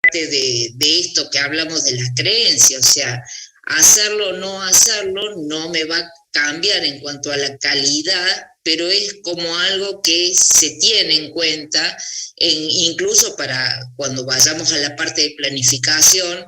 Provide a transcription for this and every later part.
parte de esto que hablamos de las creencias, o sea, hacerlo o no hacerlo no me va a cambiar en cuanto a la calidad, pero es como algo que se tiene en cuenta, incluso para cuando vayamos a la parte de planificación,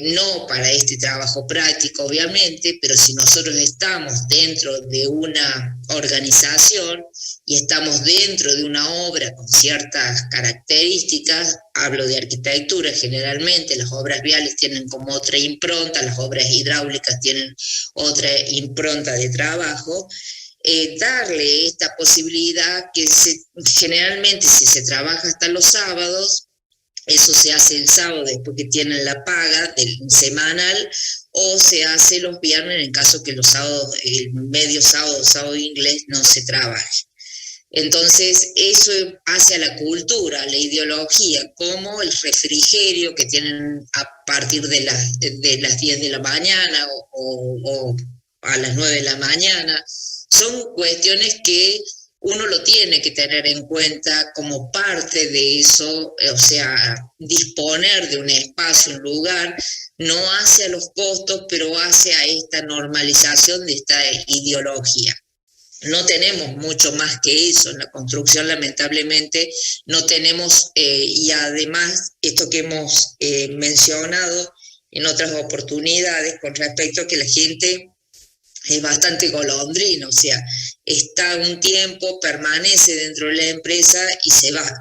no para este trabajo práctico, obviamente, pero si nosotros estamos dentro de una organización y estamos dentro de una obra con ciertas características, hablo de arquitectura generalmente, las obras viales tienen como otra impronta, las obras hidráulicas tienen otra impronta de trabajo, darle esta posibilidad que generalmente si se trabaja hasta los sábados, eso se hace el sábado después que tienen la paga del semanal, o se hace los viernes en caso que los sábados, el medio sábado, sábado inglés, no se trabaje. Entonces, eso hace a la cultura, a la ideología, como el refrigerio que tienen a partir de las 10 de la mañana o a las 9 de la mañana. Son cuestiones que uno lo tiene que tener en cuenta como parte de eso, o sea, disponer de un espacio, un lugar, no hace a los costos, pero hace a esta normalización de esta ideología. No tenemos mucho más que eso en la construcción, lamentablemente no tenemos, y además esto que hemos mencionado en otras oportunidades con respecto a que la gente es bastante golondrina, o sea, está un tiempo, permanece dentro de la empresa y se va.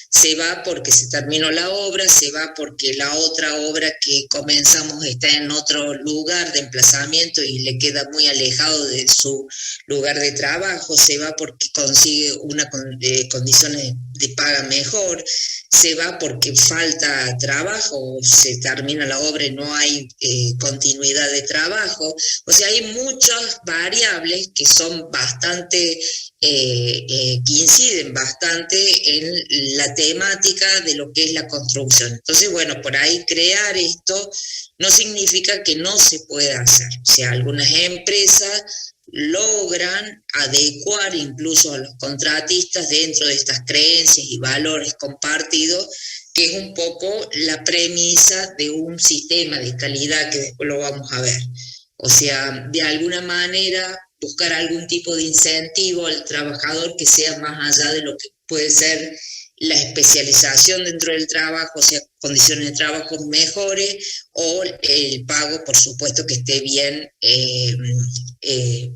Se va porque se terminó la obra, se va porque la otra obra que comenzamos está en otro lugar de emplazamiento y le queda muy alejado de su lugar de trabajo, se va porque consigue una condiciones de paga mejor, se va porque falta trabajo, se termina la obra y no hay continuidad de trabajo. O sea, hay muchas variables que son bastante, que inciden bastante en la temática de lo que es la construcción. Entonces, bueno, por ahí crear esto no significa que no se pueda hacer. O sea, algunas empresas logran adecuar incluso a los contratistas dentro de estas creencias y valores compartidos, que es un poco la premisa de un sistema de calidad que después lo vamos a ver. O sea, de alguna manera buscar algún tipo de incentivo al trabajador que sea más allá de lo que puede ser la especialización dentro del trabajo, o sea, condiciones de trabajo mejores, o el pago, por supuesto, que esté bien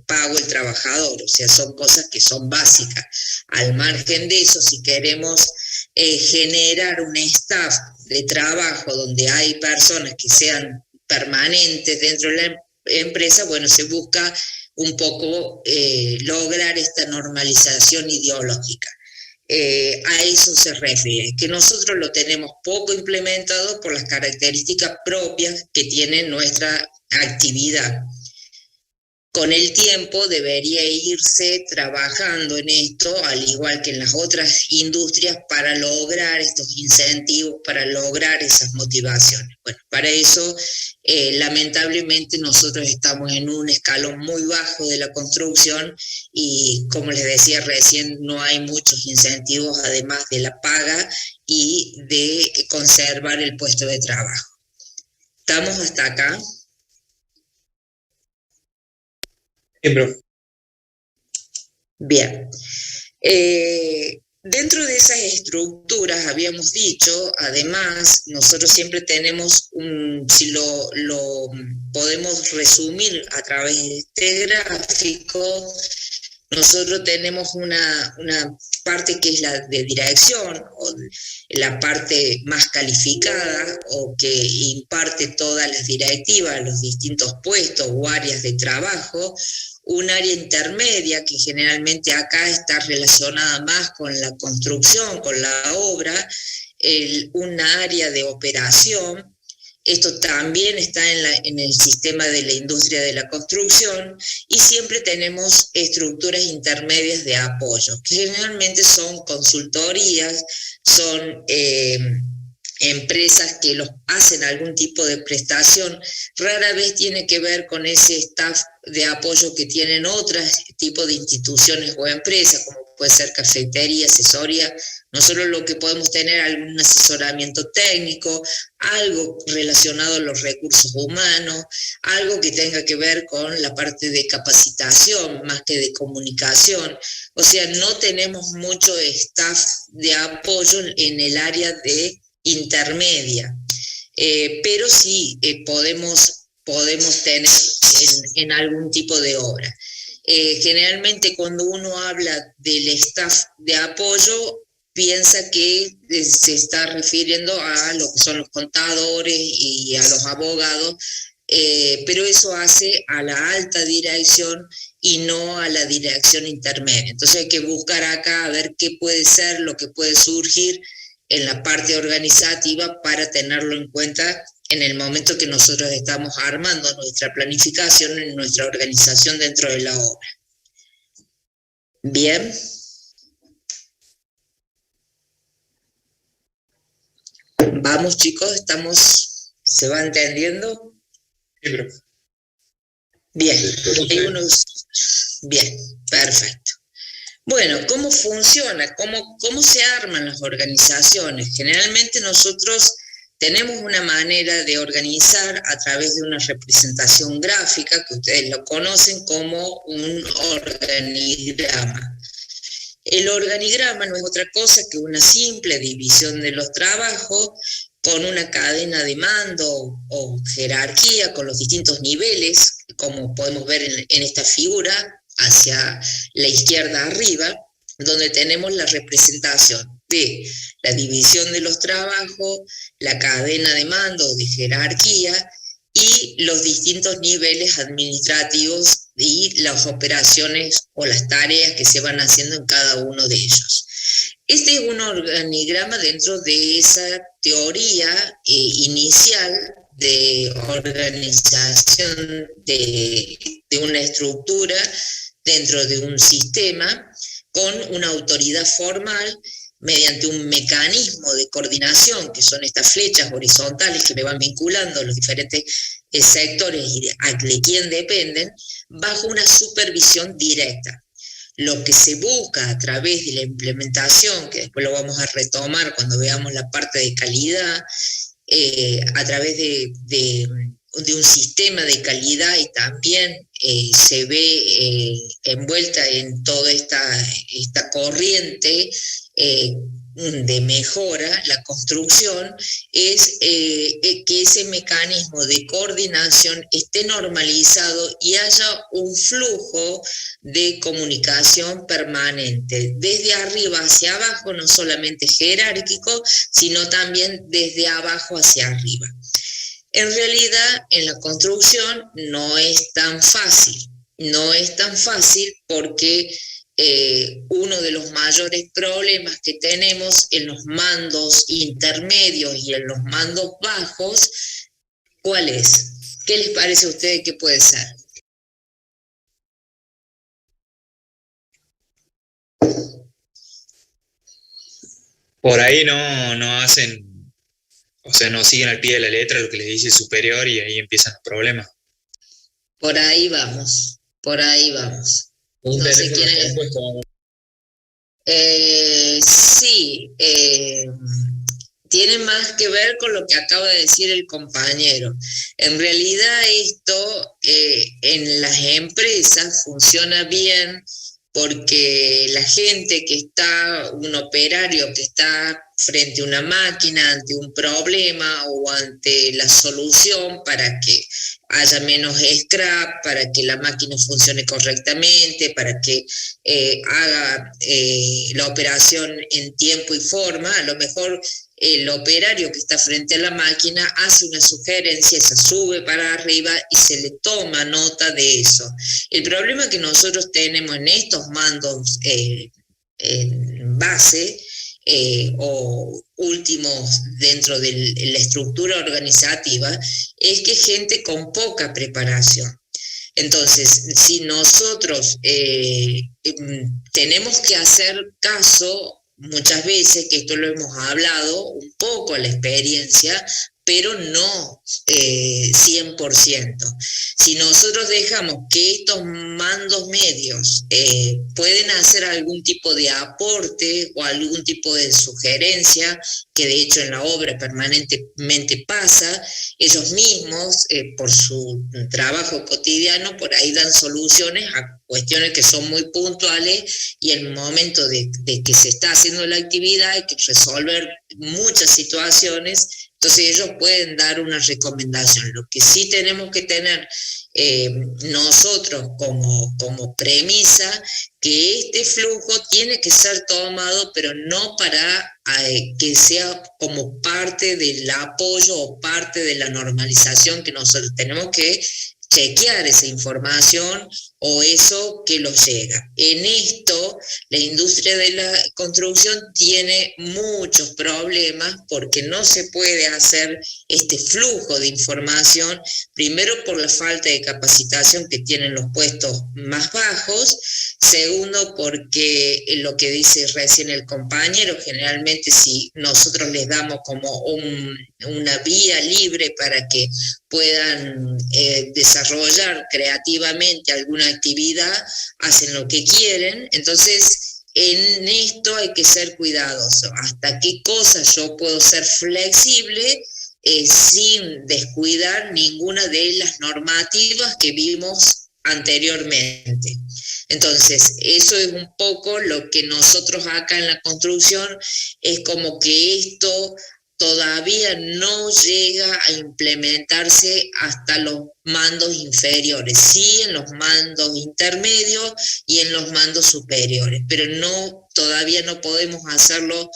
pago el trabajador. O sea, son cosas que son básicas. Al margen de eso, si queremos generar un staff de trabajo donde hay personas que sean permanentes dentro de la empresa, bueno, se busca un poco lograr esta normalización ideológica. A eso se refiere, que nosotros lo tenemos poco implementado por las características propias que tiene nuestra actividad. Con el tiempo debería irse trabajando en esto, al igual que en las otras industrias, para lograr estos incentivos, para lograr esas motivaciones. Bueno, para eso, lamentablemente, nosotros estamos en un escalón muy bajo de la construcción y, como les decía recién, no hay muchos incentivos, además de la paga y de conservar el puesto de trabajo. ¿Estamos hasta acá? Bien. Dentro de esas estructuras, habíamos dicho, además, nosotros siempre tenemos, si lo podemos resumir a través de este gráfico, nosotros tenemos una parte que es la de dirección, o la parte más calificada, o que imparte todas las directivas, los distintos puestos o áreas de trabajo, un área intermedia que generalmente acá está relacionada más con la construcción, con la obra, una área de operación. Esto también está en el sistema de la industria de la construcción, y siempre tenemos estructuras intermedias de apoyo, que generalmente son consultorías, son empresas que los hacen algún tipo de prestación, rara vez tiene que ver con ese staff de apoyo que tienen otros tipos de instituciones o empresas, como puede ser cafetería, asesoría. Nosotros lo que podemos tener algún asesoramiento técnico, algo relacionado a los recursos humanos, algo que tenga que ver con la parte de capacitación más que de comunicación. O sea, no tenemos mucho staff de apoyo en el área de intermedia, pero sí podemos tener en algún tipo de obra. Generalmente cuando uno habla del staff de apoyo, piensa que se está refiriendo a lo que son los contadores y a los abogados, pero eso hace a la alta dirección y no a la dirección intermedia. Entonces hay que buscar acá a ver qué puede ser, lo que puede surgir en la parte organizativa para tenerlo en cuenta en el momento que nosotros estamos armando nuestra planificación en nuestra organización dentro de la obra. Bien. Vamos, chicos, ¿se va entendiendo? Sí, profe. Bien, bien, perfecto. Bueno, ¿cómo funciona? ¿Cómo se arman las organizaciones? Generalmente nosotros tenemos una manera de organizar a través de una representación gráfica, que ustedes lo conocen como un organigrama. El organigrama no es otra cosa que una simple división de los trabajos con una cadena de mando o jerarquía con los distintos niveles, como podemos ver en esta figura, hacia la izquierda arriba, donde tenemos la representación de la división de los trabajos, la cadena de mando de jerarquía y los distintos niveles administrativos y las operaciones o las tareas que se van haciendo en cada uno de ellos. Este es un organigrama dentro de esa teoría inicial de organización de una estructura dentro de un sistema con una autoridad formal mediante un mecanismo de coordinación, que son estas flechas horizontales que me van vinculando los diferentes sectores y de quién dependen, bajo una supervisión directa. Lo que se busca a través de la implementación, que después lo vamos a retomar cuando veamos la parte de calidad, a través de un sistema de calidad y también se ve envuelta en toda esta corriente de mejora, la construcción, es que ese mecanismo de coordinación esté normalizado y haya un flujo de comunicación permanente, desde arriba hacia abajo, no solamente jerárquico, sino también desde abajo hacia arriba. En realidad, en la construcción no es tan fácil porque uno de los mayores problemas que tenemos en los mandos intermedios y en los mandos bajos, ¿cuál es? ¿Qué les parece a ustedes que puede ser? Por ahí no hacen, o sea, no siguen al pie de la letra lo que les dice el superior y ahí empiezan los problemas. Por ahí vamos. No sé quién es. Sí, tiene más que ver con lo que acaba de decir el compañero. En realidad esto en las empresas funciona bien porque la gente que está, un operario que está frente a una máquina, ante un problema o ante la solución para que haya menos scrap, para que la máquina funcione correctamente, para que haga la operación en tiempo y forma, a lo mejor el operario que está frente a la máquina hace una sugerencia, se sube para arriba y se le toma nota de eso. El problema que nosotros tenemos en estos mandos en base o últimos dentro de la estructura organizativa es que gente con poca preparación. Entonces, si nosotros tenemos que hacer caso muchas veces, que esto lo hemos hablado un poco a la experiencia, pero no 100%. Si nosotros dejamos que estos mandos medios pueden hacer algún tipo de aporte o algún tipo de sugerencia, que de hecho en la obra permanentemente pasa, ellos mismos, por su trabajo cotidiano, por ahí dan soluciones a cuestiones que son muy puntuales, y en el momento de que se está haciendo la actividad hay que resolver muchas situaciones. Entonces ellos pueden dar una recomendación. Lo que sí tenemos que tener nosotros como premisa, que este flujo tiene que ser tomado, pero no para que sea como parte del apoyo o parte de la normalización, que nosotros tenemos que chequear esa información o eso que los llega. En esto, la industria de la construcción tiene muchos problemas porque no se puede hacer este flujo de información, primero por la falta de capacitación que tienen los puestos más bajos, segundo porque lo que dice recién el compañero, generalmente si nosotros les damos como una vía libre para que puedan desarrollar creativamente alguna actividad, hacen lo que quieren. Entonces, en esto hay que ser cuidadoso. ¿Hasta qué cosas yo puedo ser flexible sin descuidar ninguna de las normativas que vimos anteriormente? Entonces, eso es un poco lo que nosotros acá en la construcción, es como que esto todavía no llega a implementarse hasta los mandos inferiores, sí en los mandos intermedios y en los mandos superiores, pero todavía no podemos hacerlo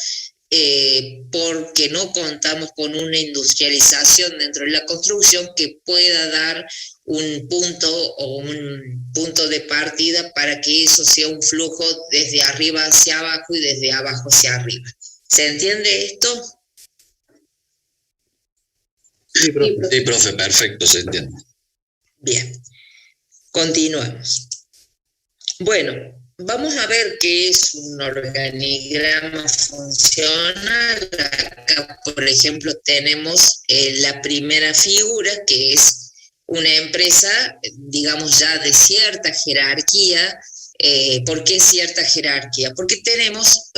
porque no contamos con una industrialización dentro de la construcción que pueda dar un punto de partida para que eso sea un flujo desde arriba hacia abajo y desde abajo hacia arriba. ¿Se entiende esto? Sí, profe, perfecto, se entiende. Bien, continuamos. Bueno, vamos a ver qué es un organigrama funcional. Acá, por ejemplo, tenemos la primera figura, que es una empresa, digamos, ya de cierta jerarquía. ¿Por qué cierta jerarquía? Porque tenemos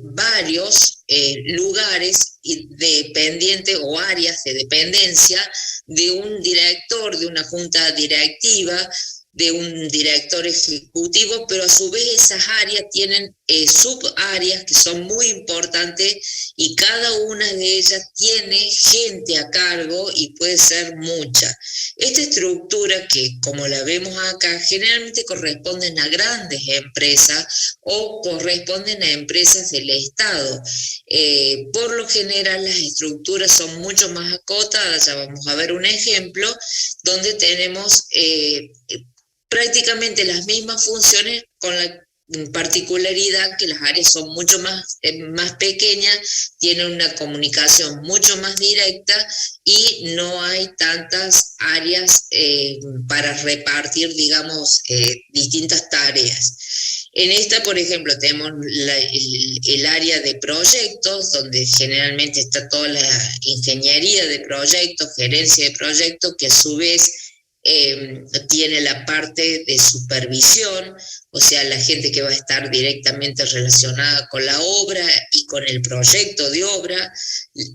varios lugares dependientes o áreas de dependencia de un director, de una junta directiva, de un director ejecutivo, pero a su vez esas áreas tienen subáreas que son muy importantes y cada una de ellas tiene gente a cargo y puede ser mucha. Esta estructura, que como la vemos acá, generalmente corresponden a grandes empresas o corresponden a empresas del Estado. Por lo general las estructuras son mucho más acotadas. Ya vamos a ver un ejemplo donde tenemos prácticamente las mismas funciones, con la particularidad que las áreas son mucho más pequeñas, tienen una comunicación mucho más directa y no hay tantas áreas para repartir, digamos, distintas tareas. En esta, por ejemplo, tenemos el área de proyectos, donde generalmente está toda la ingeniería de proyectos, gerencia de proyectos, que a su vez tiene la parte de supervisión, o sea, la gente que va a estar directamente relacionada con la obra y con el proyecto de obra,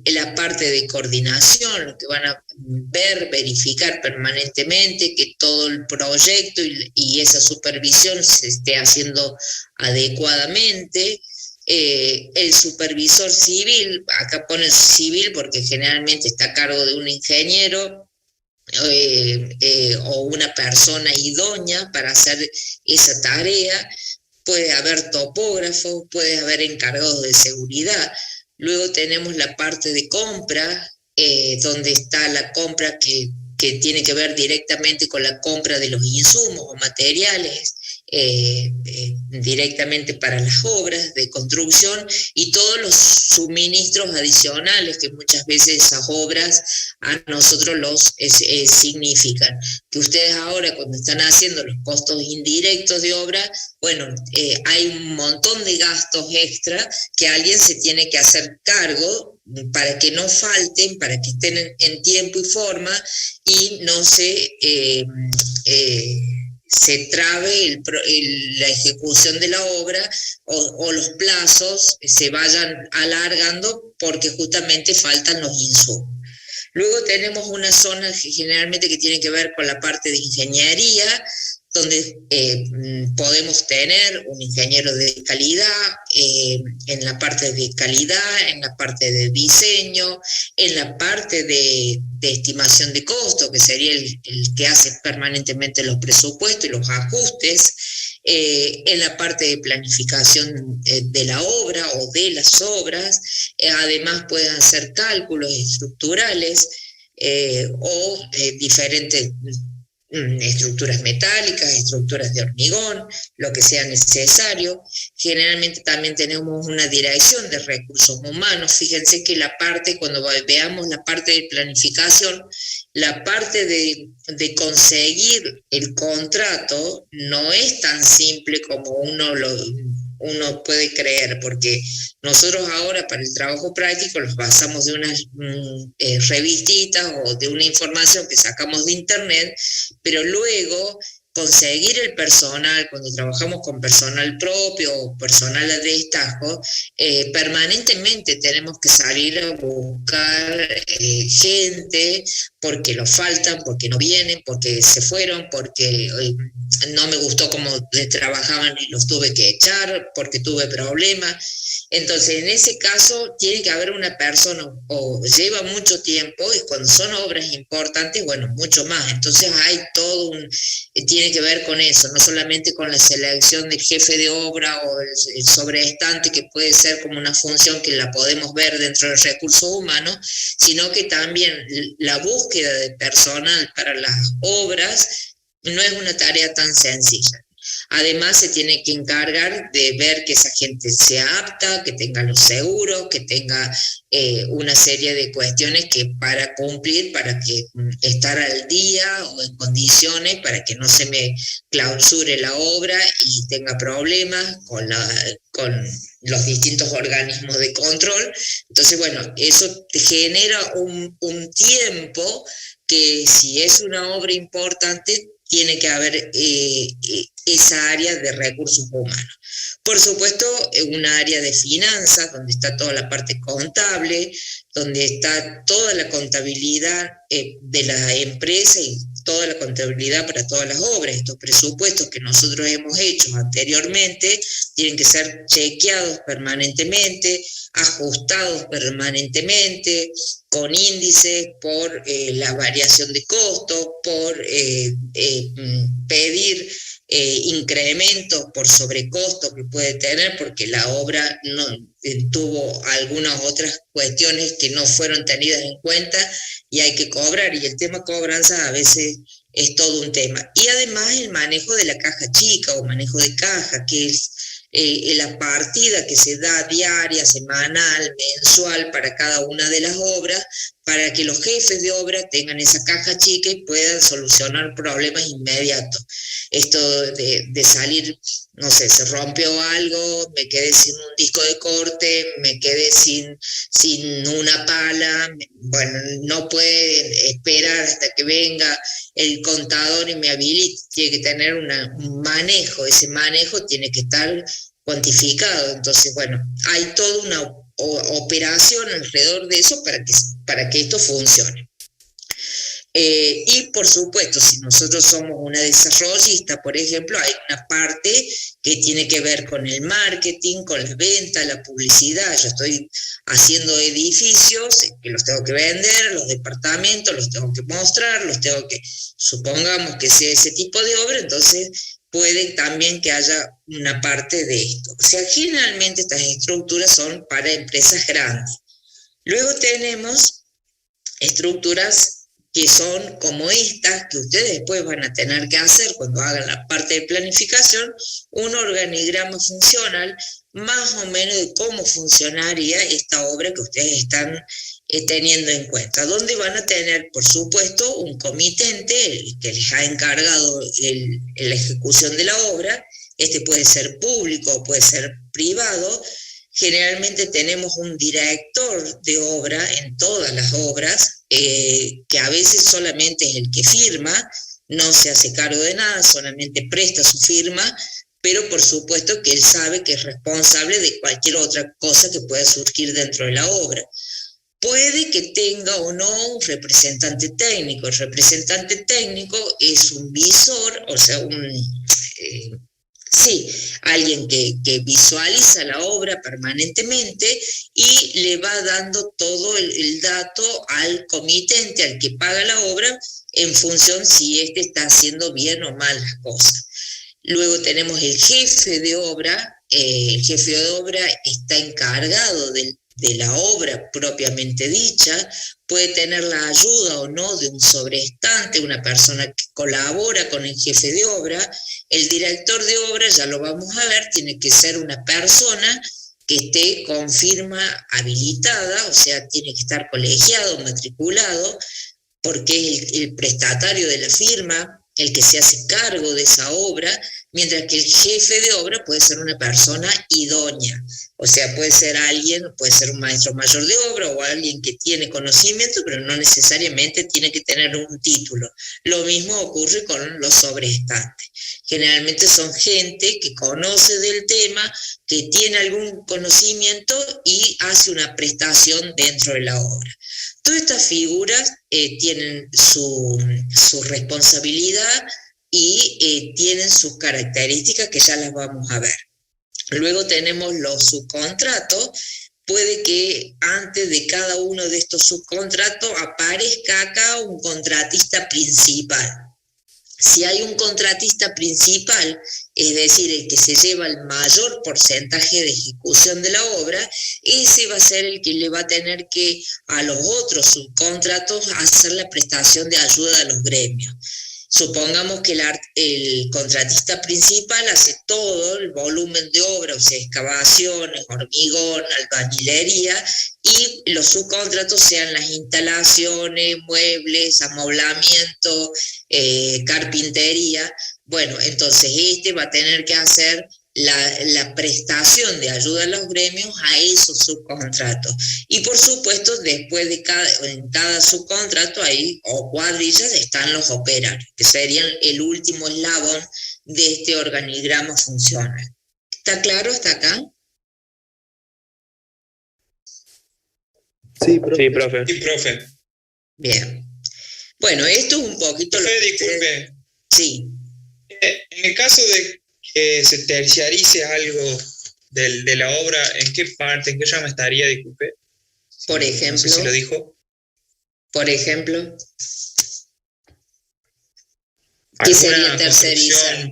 la parte de coordinación, lo que van a verificar permanentemente que todo el proyecto y esa supervisión se esté haciendo adecuadamente. El supervisor civil, acá pone civil porque generalmente está a cargo de un ingeniero, o una persona idónea para hacer esa tarea. Puede haber topógrafos, puede haber encargados de seguridad. Luego tenemos la parte de compra, donde está la compra que tiene que ver directamente con la compra de los insumos o materiales directamente para las obras de construcción y todos los suministros adicionales que muchas veces esas obras a nosotros significan. Que ustedes ahora cuando están haciendo los costos indirectos de obra, bueno, hay un montón de gastos extra que alguien se tiene que hacer cargo para que no falten, para que estén en tiempo y forma y no se trabe la ejecución de la obra o los plazos se vayan alargando porque justamente faltan los insumos. Luego tenemos una zona generalmente que tiene que ver con la parte de ingeniería, donde podemos tener un ingeniero de calidad, en la parte de calidad, en la parte de diseño, en la parte de estimación de costo, que sería el que hace permanentemente los presupuestos y los ajustes, en la parte de planificación de la obra o de las obras, además pueden hacer cálculos estructurales o diferentes estructuras metálicas, estructuras de hormigón, lo que sea necesario. Generalmente también tenemos una dirección de recursos humanos. Fíjense que la parte, cuando veamos la parte de planificación, la parte de conseguir el contrato no es tan simple como uno puede creer, porque nosotros ahora para el trabajo práctico los basamos de unas revistitas o de una información que sacamos de internet, pero luego conseguir el personal, cuando trabajamos con personal propio o personal a destajo, permanentemente tenemos que salir a buscar gente porque los faltan, porque no vienen, porque se fueron, porque no me gustó cómo trabajaban y los tuve que echar, porque tuve problemas. Entonces, en ese caso, tiene que haber una persona, o lleva mucho tiempo, y cuando son obras importantes, bueno, mucho más. Entonces, hay todo tiene que ver con eso, no solamente con la selección del jefe de obra o el sobreestante, que puede ser como una función que la podemos ver dentro del recurso humano, sino que también la búsqueda de personal para las obras no es una tarea tan sencilla. Además, se tiene que encargar de ver que esa gente sea apta, que tenga los seguros, que tenga una serie de cuestiones que para cumplir, para que estar al día o en condiciones, para que no se me clausure la obra y tenga problemas con los distintos organismos de control. Entonces, bueno, eso genera un tiempo que, si es una obra importante, tiene que haber esa área de recursos humanos. Por supuesto, una área de finanzas, donde está toda la parte contable, donde está toda la contabilidad de la empresa y toda la contabilidad para todas las obras. Estos presupuestos que nosotros hemos hecho anteriormente tienen que ser chequeados permanentemente, ajustados permanentemente, con índices por la variación de costos, por pedir incrementos por sobrecosto que puede tener, porque la obra no tuvo algunas otras cuestiones que no fueron tenidas en cuenta y hay que cobrar, y el tema cobranza a veces es todo un tema. Y además el manejo de la caja chica o manejo de caja, que es la partida que se da diaria, semanal, mensual para cada una de las obras, para que los jefes de obra tengan esa caja chica y puedan solucionar problemas inmediatos. Esto de salir, no sé, se rompió algo, me quedé sin un disco de corte, me quedé sin una pala, bueno, no pueden esperar hasta que venga el contador y me habilite, tiene que tener un manejo, ese manejo tiene que estar cuantificado. Entonces, bueno, hay toda una operación alrededor de eso para que esto funcione. Y por supuesto, si nosotros somos una desarrollista, por ejemplo, hay una parte que tiene que ver con el marketing, con la venta, la publicidad. Yo estoy haciendo edificios que los tengo que vender, los departamentos los tengo que mostrar, supongamos que sea ese tipo de obra, entonces puede también que haya una parte de esto. O sea, generalmente estas estructuras son para empresas grandes. Luego tenemos estructuras que son como estas que ustedes después van a tener que hacer cuando hagan la parte de planificación, un organigrama funcional más o menos de cómo funcionaría esta obra que ustedes están teniendo en cuenta, donde van a tener, por supuesto, un comitente el que les ha encargado la ejecución de la obra. Este puede ser público, puede ser privado. Generalmente tenemos un director de obra en todas las obras, que a veces solamente es el que firma, no se hace cargo de nada, solamente presta su firma, pero por supuesto que él sabe que es responsable de cualquier otra cosa que pueda surgir dentro de la obra. Puede que tenga o no un representante técnico. El representante técnico es un visor, o sea, alguien que visualiza la obra permanentemente y le va dando todo el dato al comitente, al que paga la obra, en función si éste está haciendo bien o mal las cosas. Luego tenemos el jefe de obra. El jefe de obra está encargado de la obra propiamente dicha, puede tener la ayuda o no de un sobrestante, una persona que colabora con el jefe de obra. El director de obra, ya lo vamos a ver, tiene que ser una persona que esté con firma habilitada, o sea, tiene que estar colegiado, matriculado, porque es el prestatario de la firma, el que se hace cargo de esa obra, mientras que el jefe de obra puede ser una persona idónea, o sea, puede ser alguien, puede ser un maestro mayor de obra o alguien que tiene conocimiento, pero no necesariamente tiene que tener un título. Lo mismo ocurre con los sobreestantes. Generalmente son gente que conoce del tema, que tiene algún conocimiento y hace una prestación dentro de la obra. Todas estas figuras tienen su responsabilidad y tienen sus características que ya las vamos a ver. Luego tenemos los subcontratos. Puede que antes de cada uno de estos subcontratos aparezca acá un contratista principal. Si hay un contratista principal, es decir, el que se lleva el mayor porcentaje de ejecución de la obra, ese va a ser el que le va a tener que a los otros subcontratos hacer la prestación de ayuda a los gremios. Supongamos que el contratista principal hace todo el volumen de obra, o sea, excavaciones, hormigón, albañilería, y los subcontratos sean las instalaciones, muebles, amoblamiento, carpintería. Bueno, entonces este va a tener que hacer la prestación de ayuda a los gremios a esos subcontratos. Y por supuesto, después de en cada subcontrato ahí, o cuadrillas, están los operarios, que serían el último eslabón de este organigrama funcional. ¿Está claro hasta acá? Sí, profe. Sí, profe. Sí, profe. Bien. Bueno, esto es un poquito... Profe, disculpe. Sí. En el caso de que se terciarice algo de la obra, ¿en qué parte, en qué rama estaría, disculpe? Por ejemplo. No sé si lo dijo. Por ejemplo. ¿Qué sería tercerizar?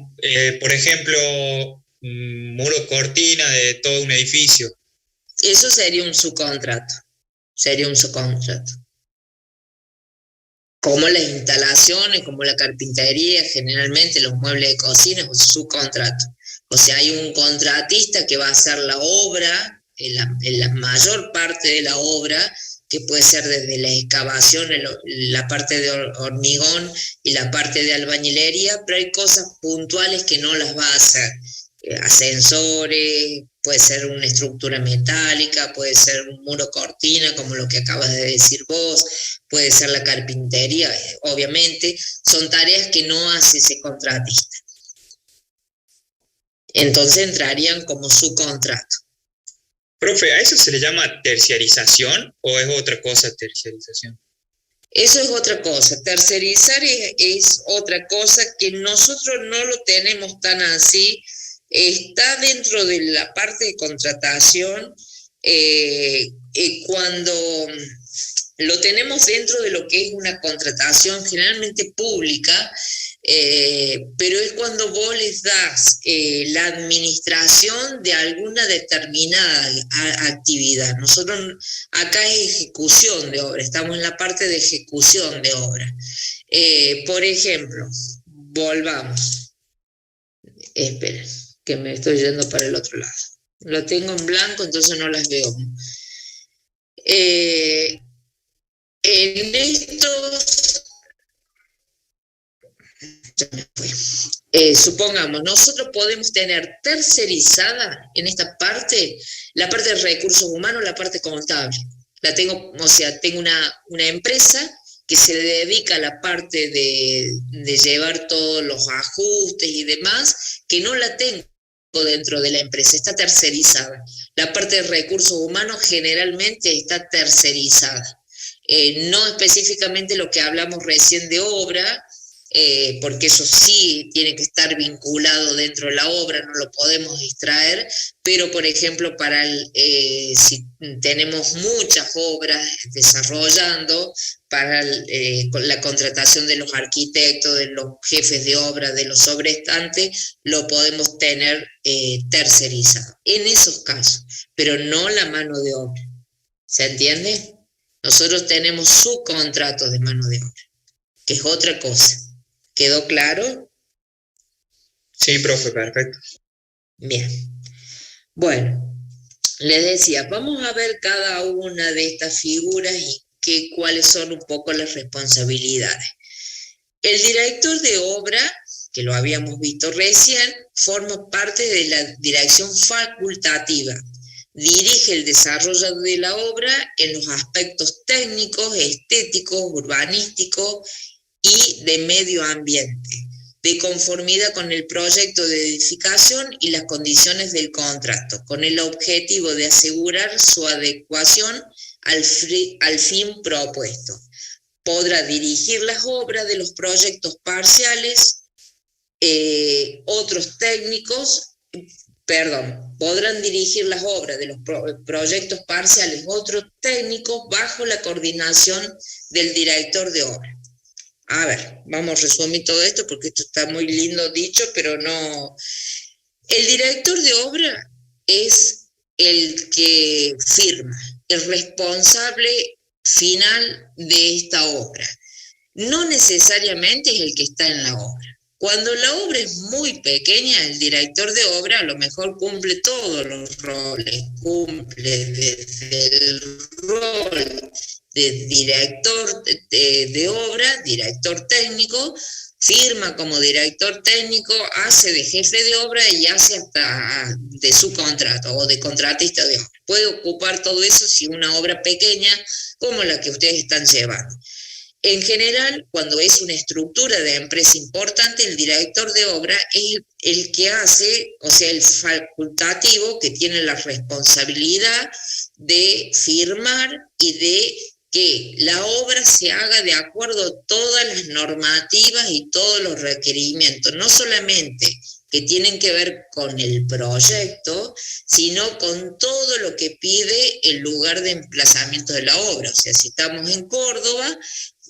Por ejemplo, muro cortina de todo un edificio. Eso sería un subcontrato. Como las instalaciones, como la carpintería, generalmente los muebles de cocina es un subcontrato. O sea, hay un contratista que va a hacer la obra, en la mayor parte de la obra, que puede ser desde la excavación, la parte de hormigón y la parte de albañilería, pero hay cosas puntuales que no las va a hacer. Ascensores, puede ser una estructura metálica, puede ser un muro cortina, como lo que acabas de decir vos, puede ser la carpintería, obviamente, son tareas que no hace ese contratista. Entonces entrarían como subcontrato. Profe, ¿a eso se le llama terciarización o es otra cosa terciarización? Eso es otra cosa. Tercerizar es otra cosa que nosotros no lo tenemos tan así. Está dentro de la parte de contratación, cuando lo tenemos dentro de lo que es una contratación generalmente pública, pero es cuando vos les das la administración de alguna determinada actividad. Nosotros acá es ejecución de obra, estamos en la parte de ejecución de obra. Por ejemplo, volvamos. Esperen, que me estoy yendo para el otro lado. Lo tengo en blanco, entonces no las veo. En estos, supongamos, nosotros podemos tener tercerizada en esta parte, la parte de recursos humanos, la parte contable. La tengo, o sea, tengo una empresa que se dedica a la parte de llevar todos los ajustes y demás, que no la tengo dentro de la empresa, está tercerizada. La parte de recursos humanos generalmente está tercerizada. No específicamente lo que hablamos recién de obra, porque eso sí tiene que estar vinculado dentro de la obra, no lo podemos extraer, pero por ejemplo si tenemos muchas obras desarrollando, para la contratación de los arquitectos, de los jefes de obra, de los sobrestantes, lo podemos tener tercerizado, en esos casos, pero no la mano de obra. ¿Se entiende? Nosotros tenemos subcontratos de mano de obra, que es otra cosa. ¿Quedó claro? Sí, profe, perfecto. Bien. Bueno, les decía, vamos a ver cada una de estas figuras y cuáles son un poco las responsabilidades. El director de obra, que lo habíamos visto recién, forma parte de la dirección facultativa. Dirige el desarrollo de la obra en los aspectos técnicos, estéticos, urbanísticos y de medio ambiente, de conformidad con el proyecto de edificación y las condiciones del contrato, con el objetivo de asegurar su adecuación al fin propuesto. Podrá dirigir las obras de los proyectos parciales, podrán dirigir las obras de los proyectos parciales otros técnicos bajo la coordinación del director de obra. A ver, vamos a resumir todo esto porque esto está muy lindo dicho, pero no. El director de obra es el que firma, el responsable final de esta obra. No necesariamente es el que está en la obra. Cuando la obra es muy pequeña, el director de obra a lo mejor cumple todos los roles, cumple desde el rol de director de obra, director técnico, firma como director técnico, hace de jefe de obra y hace hasta de subcontrato o de contratista de obra. Puede ocupar todo eso si una obra pequeña como la que ustedes están llevando. En general, cuando es una estructura de empresa importante, el director de obra es el que hace, o sea, el facultativo que tiene la responsabilidad de firmar y de que la obra se haga de acuerdo a todas las normativas y todos los requerimientos, no solamente que tienen que ver con el proyecto, sino con todo lo que pide el lugar de emplazamiento de la obra. O sea, si estamos en Córdoba,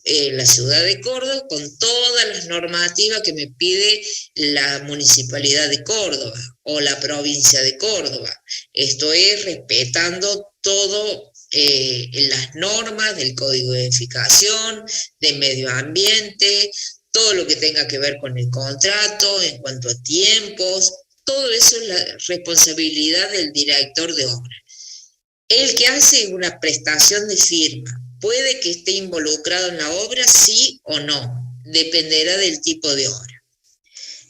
la ciudad de Córdoba, con todas las normativas que me pide la Municipalidad de Córdoba o la provincia de Córdoba. Esto es respetando todo las normas del Código de Edificación, de medio ambiente, todo lo que tenga que ver con el contrato en cuanto a tiempos, todo eso es la responsabilidad del director de obra. El que hace una prestación de firma, ¿puede que esté involucrado en la obra? Sí o no, dependerá del tipo de obra.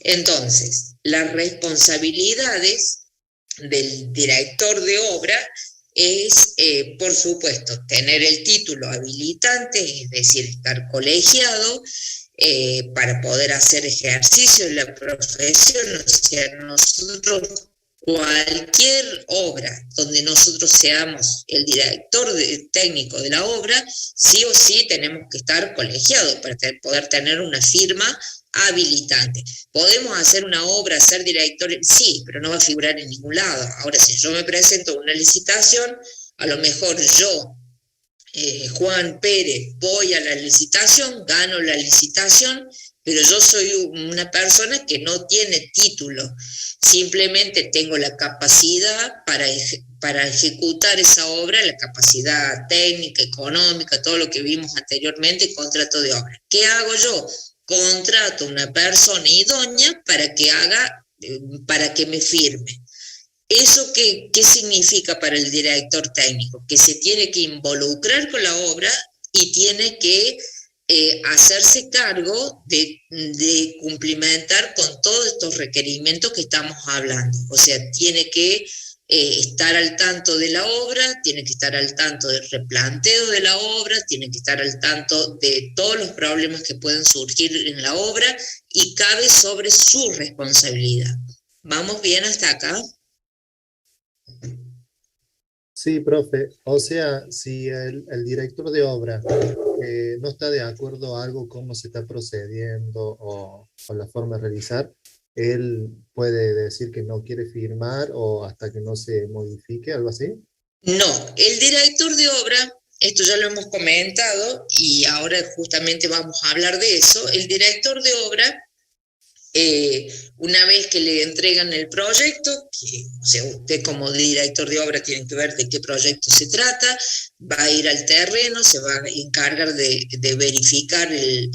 Entonces, las responsabilidades del director de obra es, por supuesto, tener el título habilitante, es decir, estar colegiado, para poder hacer ejercicio en la profesión. O sea, nosotros, cualquier obra donde nosotros seamos el director técnico de la obra, sí o sí tenemos que estar colegiados para poder tener una firma habilitante. ¿Podemos hacer una obra, ser director? Sí, pero no va a figurar en ningún lado. Ahora, si yo me presento a una licitación, a lo mejor yo, Juan Pérez, voy a la licitación, gano la licitación, pero yo soy una persona que no tiene título, simplemente tengo la capacidad para ejecutar esa obra, la capacidad técnica, económica, todo lo que vimos anteriormente, contrato de obra. ¿Qué hago yo? Contrato una persona idónea para que me firme. ¿Eso qué significa para el director técnico? Que se tiene que involucrar con la obra y tiene que hacerse cargo de cumplimentar con todos estos requerimientos que estamos hablando. O sea, tiene que estar al tanto de la obra, tiene que estar al tanto del replanteo de la obra, tiene que estar al tanto de todos los problemas que pueden surgir en la obra y cabe sobre su responsabilidad. ¿Vamos bien hasta acá? Sí, profe. O sea, si el director de obra no está de acuerdo a algo, cómo se está procediendo o la forma de realizar, él puede decir que no quiere firmar o hasta que no se modifique, algo así. No, el director de obra, esto ya lo hemos comentado y ahora justamente vamos a hablar de eso, el director de obra, una vez que le entregan el proyecto, o sea, usted como director de obra tiene que ver de qué proyecto se trata, va a ir al terreno, se va a encargar de verificar el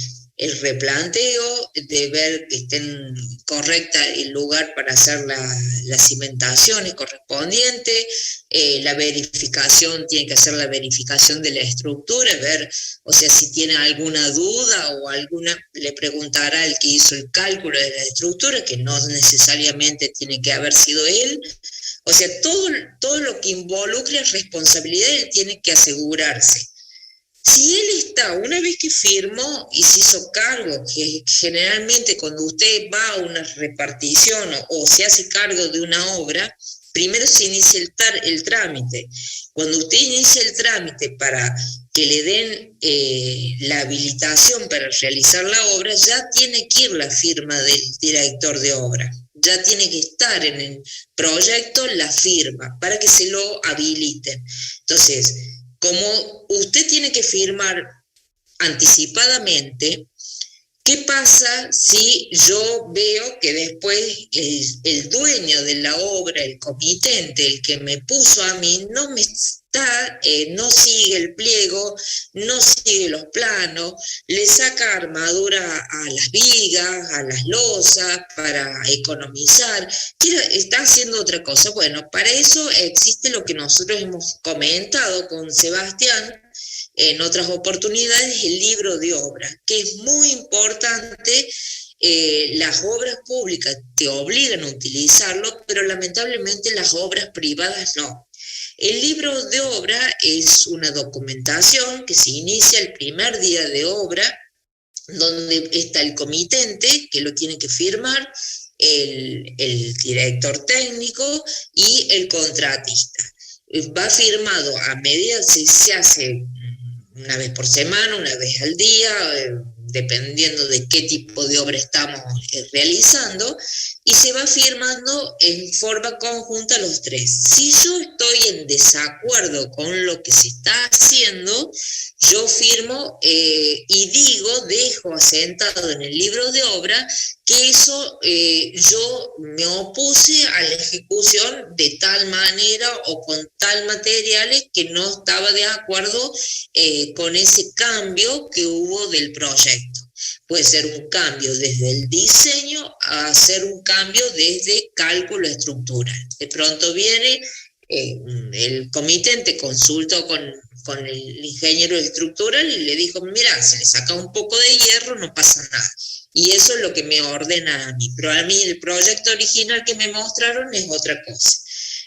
replanteo, de ver que estén correcta el lugar para hacer las cimentaciones correspondientes, la verificación, tiene que hacer la verificación de la estructura, ver, o sea, si tiene alguna duda o le preguntará al que hizo el cálculo de la estructura, que no necesariamente tiene que haber sido él. O sea, todo lo que involucre responsabilidad, él tiene que asegurarse. Si él está, una vez que firmó y se hizo cargo, que generalmente cuando usted va a una repartición o se hace cargo de una obra, primero se inicia el trámite. Cuando usted inicia el trámite para que le den la habilitación para realizar la obra, ya tiene que ir la firma del director de obra. Ya tiene que estar en el proyecto la firma para que se lo habiliten. Entonces, como usted tiene que firmar anticipadamente, ¿qué pasa si yo veo que después el dueño de la obra, el comitente, el que me puso a mí, no sigue el pliego, no sigue los planos, le saca armadura a las vigas, a las losas, para economizar, está haciendo otra cosa? Bueno, para eso existe lo que nosotros hemos comentado con Sebastián en otras oportunidades, el libro de obra, que es muy importante. Las obras públicas te obligan a utilizarlo, pero lamentablemente las obras privadas no. El libro de obra es una documentación que se inicia el primer día de obra, donde está el comitente, que lo tiene que firmar, el director técnico y el contratista. Va firmado a medida, se hace una vez por semana, una vez al día, dependiendo de qué tipo de obra estamos realizando, y se va firmando en forma conjunta los tres. Si yo estoy en desacuerdo con lo que se está haciendo, yo firmo y dejo asentado en el libro de obra que eso yo me opuse a la ejecución de tal manera o con tal materiales que no estaba de acuerdo con ese cambio que hubo del proyecto. Puede ser un cambio desde el diseño a hacer un cambio desde cálculo estructural. De pronto viene el comitente, consultó con el ingeniero estructural y le dijo, mira, se le saca un poco de hierro, no pasa nada. Y eso es lo que me ordena a mí. Pero a mí el proyecto original que me mostraron es otra cosa.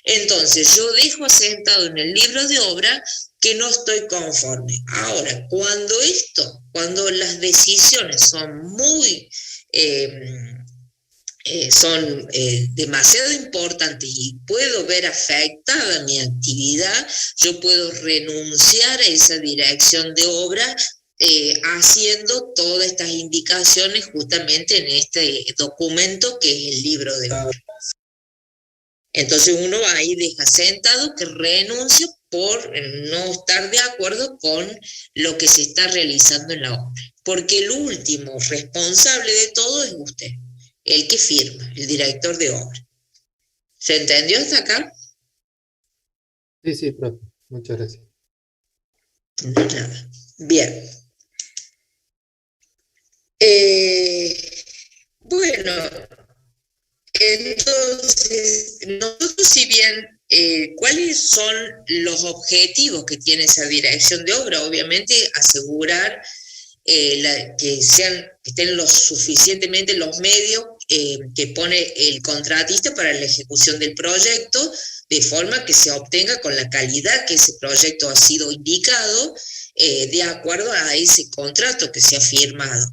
Entonces yo dejo asentado en el libro de obra que no estoy conforme. Ahora, cuando las decisiones son demasiado importantes y puedo ver afectada mi actividad, yo puedo renunciar a esa dirección de obra haciendo todas estas indicaciones justamente en este documento que es el libro de obra. Entonces uno ahí deja sentado que renuncia por no estar de acuerdo con lo que se está realizando en la obra. porque el último responsable de todo es usted, el que firma, el director de obra. ¿Se entendió hasta acá? Sí, sí, profe. Muchas gracias. Nada. Bien. Bueno, entonces, nosotros si bien, ¿cuáles son los objetivos que tiene esa dirección de obra? Obviamente, asegurar que estén lo suficientemente los medios que pone el contratista para la ejecución del proyecto, de forma que se obtenga con la calidad que ese proyecto ha sido indicado, de acuerdo a ese contrato que se ha firmado.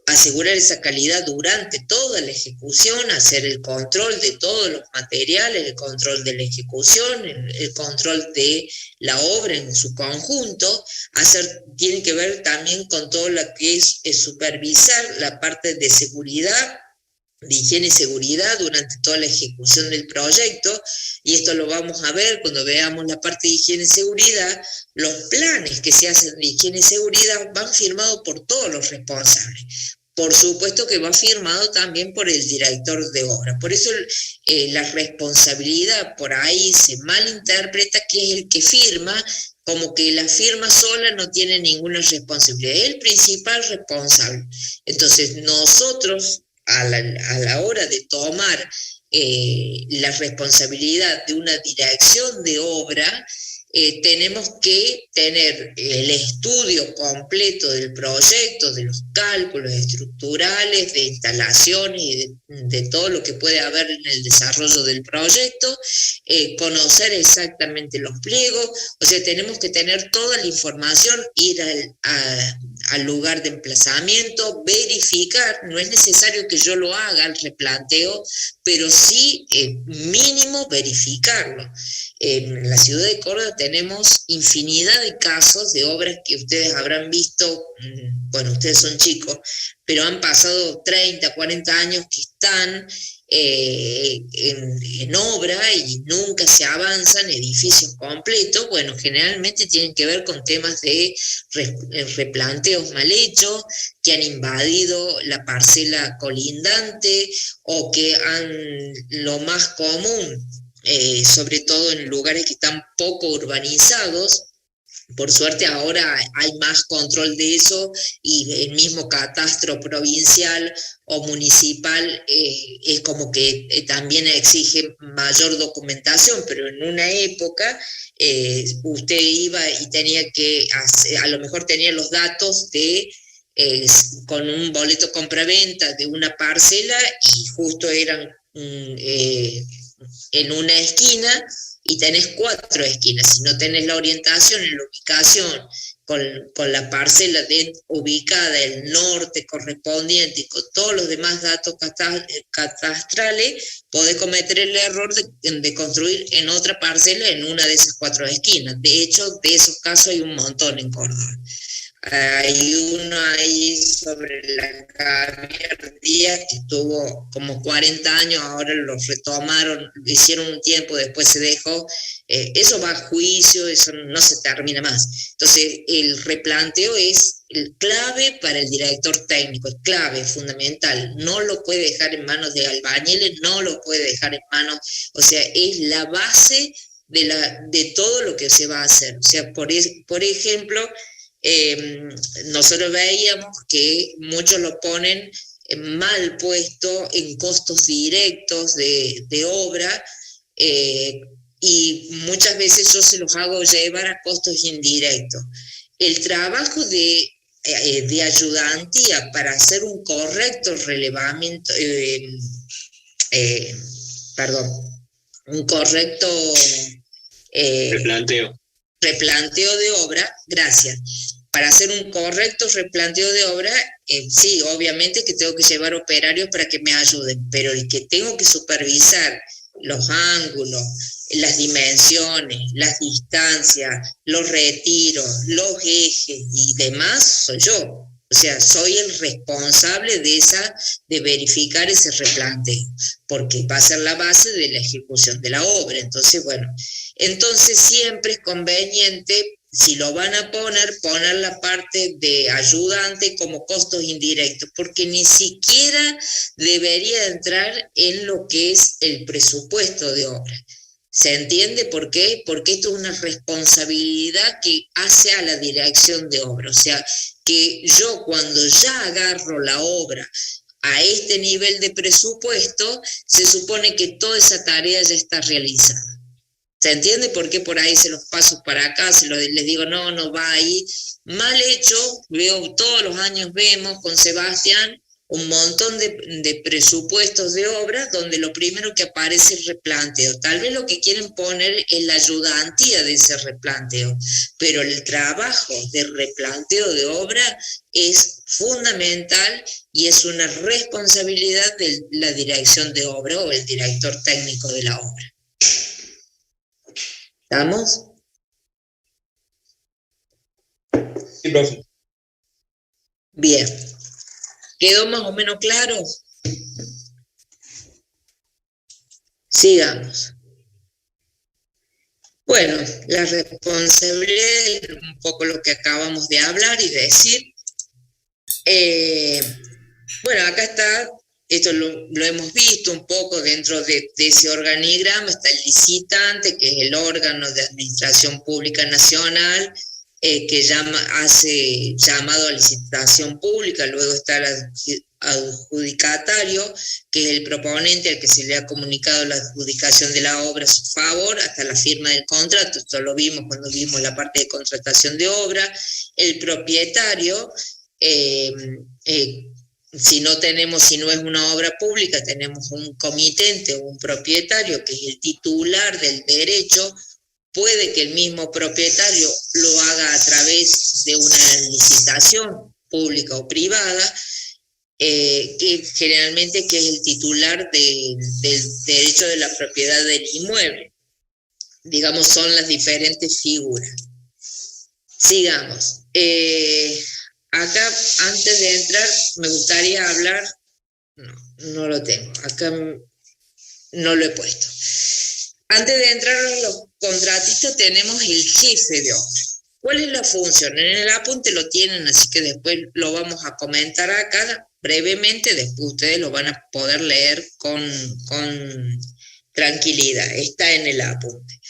Asegurar esa calidad durante toda la ejecución, hacer el control de todos los materiales, el control de la ejecución, el control de la obra en su conjunto, tiene que ver también con todo lo que es supervisar la parte de seguridad, de higiene y seguridad durante toda la ejecución del proyecto, y esto lo vamos a ver cuando veamos la parte de higiene y seguridad. Los planes que se hacen de higiene y seguridad van firmados por todos los responsables. Por supuesto que va firmado también por el director de obra. Por eso la responsabilidad por ahí se malinterpreta que es el que firma, como que la firma sola no tiene ninguna responsabilidad. Es el principal responsable. Entonces nosotros, a la hora de tomar la responsabilidad de una dirección de obra, tenemos que tener el estudio completo del proyecto, de los cálculos estructurales, de instalaciones y de todo lo que puede haber en el desarrollo del proyecto, conocer exactamente los pliegos, o sea, tenemos que tener toda la información, ir al lugar de emplazamiento, verificar. No es necesario que yo lo haga, el replanteo, pero sí mínimo verificarlo. En la ciudad de Córdoba tenemos infinidad de casos de obras que ustedes habrán visto, bueno, ustedes son chicos, pero han pasado 30, 40 años que están en obra y nunca se avanzan edificios completos. Bueno, generalmente tienen que ver con temas de replanteos mal hechos, que han invadido la parcela colindante o que lo más común, sobre todo en lugares que están poco urbanizados. Por suerte ahora hay más control de eso y el mismo catastro provincial o municipal es como que también exige mayor documentación, pero en una época usted iba y tenía que a lo mejor tenía los datos con un boleto compraventa de una parcela y justo eran en una esquina, y tenés 4 esquinas. Si no tenés la orientación en la ubicación con la parcela ubicada el norte correspondiente y con todos los demás datos catastrales, podés cometer el error de construir en otra parcela en una de esas 4 esquinas. De hecho, de esos casos hay un montón en Córdoba. Hay uno ahí sobre la Javier Díaz que estuvo como 40 años, ahora lo retomaron, lo hicieron un tiempo, después se dejó. Eso va a juicio, eso no se termina más. Entonces, el replanteo es clave para el director técnico, es clave, fundamental. No lo puede dejar en manos de albañiles, no lo puede dejar en manos, o sea, es la base de todo lo que se va a hacer. O sea, por ejemplo, nosotros veíamos que muchos lo ponen mal puesto en costos directos de obra, y muchas veces yo se los hago llevar a costos indirectos. El trabajo de ayudantía para hacer un correcto relevamiento, un correcto replanteo de obra, gracias. Para hacer un correcto replanteo de obra, sí, obviamente que tengo que llevar operarios para que me ayuden, pero el que tengo que supervisar los ángulos, las dimensiones, las distancias, los retiros, los ejes y demás, soy yo. O sea, soy el responsable de verificar ese replanteo, porque va a ser la base de la ejecución de la obra. Entonces, bueno, siempre es conveniente si lo van a poner la parte de ayudante como costos indirectos, porque ni siquiera debería entrar en lo que es el presupuesto de obra. ¿Se entiende por qué? Porque esto es una responsabilidad que hace a la dirección de obra. O sea, que yo cuando ya agarro la obra a este nivel de presupuesto, se supone que toda esa tarea ya está realizada. ¿Se entiende por qué por ahí se los paso para acá? Les digo, no va ahí. Mal hecho, todos los años vemos con Sebastián un montón de presupuestos de obras donde lo primero que aparece es replanteo. Tal vez lo que quieren poner es la ayudantía de ese replanteo, pero el trabajo de replanteo de obra es fundamental y es una responsabilidad de la dirección de obra o el director técnico de la obra. ¿Estamos? Sí, profe. Bien. ¿Quedó más o menos claro? Sigamos. Bueno, la responsabilidad es un poco lo que acabamos de hablar y decir. Bueno, acá está, esto lo hemos visto un poco dentro de ese organigrama, está el licitante, que es el órgano de administración pública nacional, que hace llamado a licitación pública, luego está el adjudicatario, que es el proponente al que se le ha comunicado la adjudicación de la obra a su favor, hasta la firma del contrato. Esto lo vimos cuando vimos la parte de contratación de obra. El propietario, si no es una obra pública, tenemos un comitente o un propietario que es el titular del derecho. Puede que el mismo propietario lo haga a través de una licitación pública o privada, que generalmente que es el titular del derecho de la propiedad del inmueble. Digamos, son las diferentes figuras. Sigamos. Acá, antes de entrar, me gustaría hablar, no lo tengo, acá no lo he puesto. Antes de entrar a los contratistas tenemos el jefe de obra. ¿Cuál es la función? En el apunte lo tienen, así que después lo vamos a comentar acá brevemente, después ustedes lo van a poder leer con tranquilidad, está en el apunte.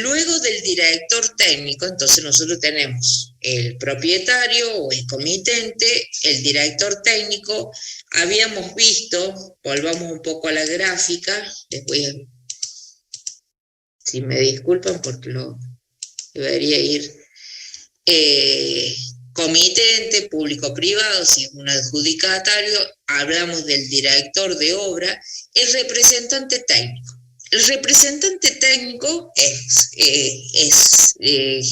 Luego del director técnico, entonces nosotros tenemos el propietario o el comitente, el director técnico. Habíamos visto, volvamos un poco a la gráfica, les voy a... Si me disculpan porque lo debería ir. Comitente, público-privado, si es un adjudicatario, hablamos del director de obra, el representante técnico. El representante técnico es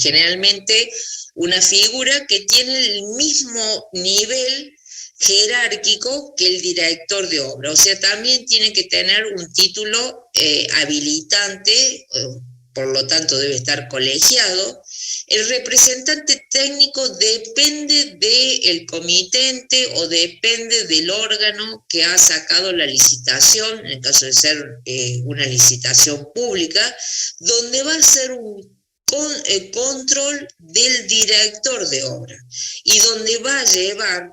generalmente una figura que tiene el mismo nivel jerárquico que el director de obra, o sea, también tiene que tener un título habilitante, por lo tanto debe estar colegiado. El representante técnico depende del comitente o depende del órgano que ha sacado la licitación, en el caso de ser una licitación pública, donde va a ser un control del director de obra y donde va a llevar,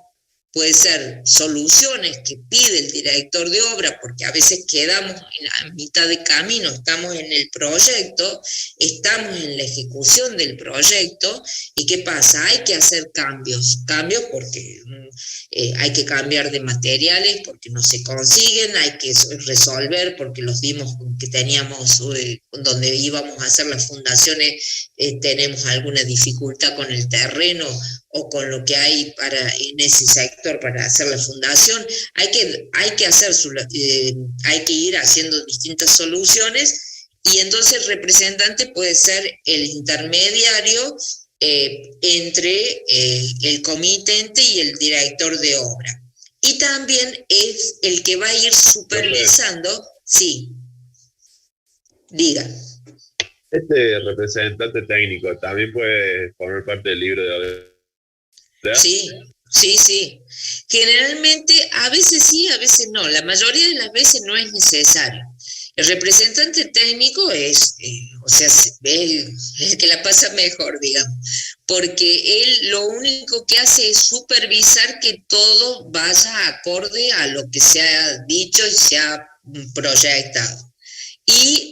puede ser soluciones que pide el director de obra, porque a veces quedamos en la mitad de camino, estamos en el proyecto, estamos en la ejecución del proyecto, ¿y qué pasa? Hay que hacer cambios porque hay que cambiar de materiales porque no se consiguen, hay que resolver porque los vimos que teníamos, donde íbamos a hacer las fundaciones, tenemos alguna dificultad con el terreno o con lo que hay en ese sector para hacer la fundación. Hay que ir haciendo distintas soluciones, y entonces el representante puede ser el intermediario entre el comitente y el director de obra. Y también es el que va a ir supervisando. Sí, diga. Este representante técnico también puede formar parte del libro de obra. Sí. Generalmente, a veces sí, a veces no. La mayoría de las veces no es necesario. El representante técnico es, o sea, el que la pasa mejor, digamos, porque él lo único que hace es supervisar que todo vaya acorde a lo que se ha dicho y se ha proyectado. Y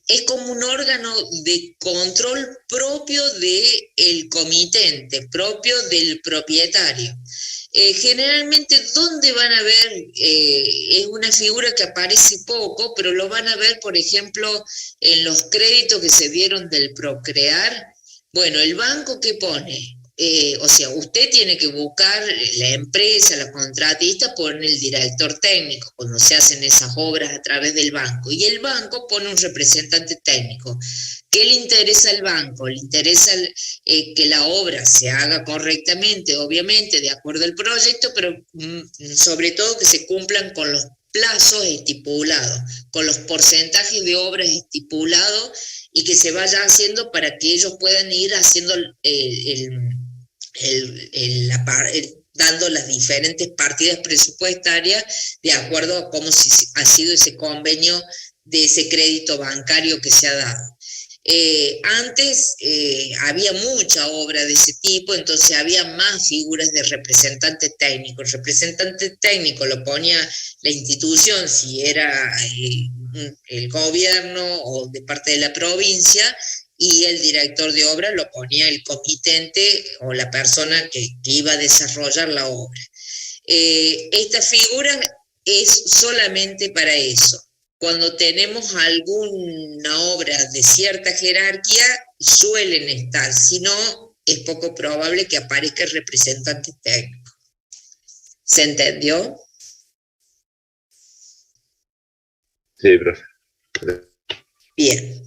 es como un órgano de control propio del comitente, propio del propietario. Generalmente, ¿dónde van a ver? Es una figura que aparece poco, pero lo van a ver, por ejemplo, en los créditos que se dieron del Procrear. Bueno, el banco que pone, o sea, usted tiene que buscar la empresa, la contratista, pone el director técnico cuando se hacen esas obras a través del banco. Y el banco pone un representante técnico. ¿Qué le interesa al banco? Le interesa que la obra se haga correctamente, obviamente, de acuerdo al proyecto, pero sobre todo que se cumplan con los plazos estipulados, con los porcentajes de obras estipulados y que se vaya haciendo para que ellos puedan ir haciendo dando las diferentes partidas presupuestarias de acuerdo a cómo ha sido ese convenio de ese crédito bancario que se ha dado. Antes había mucha obra de ese tipo, entonces había más figuras de representante técnico. El representante técnico lo ponía la institución, si era el gobierno o de parte de la provincia, y el director de obra lo ponía el comitente o la persona que iba a desarrollar la obra. Esta figura es solamente para eso. Cuando tenemos alguna obra de cierta jerarquía, suelen estar, si no, es poco probable que aparezca el representante técnico. ¿Se entendió? Sí, profe. Bien.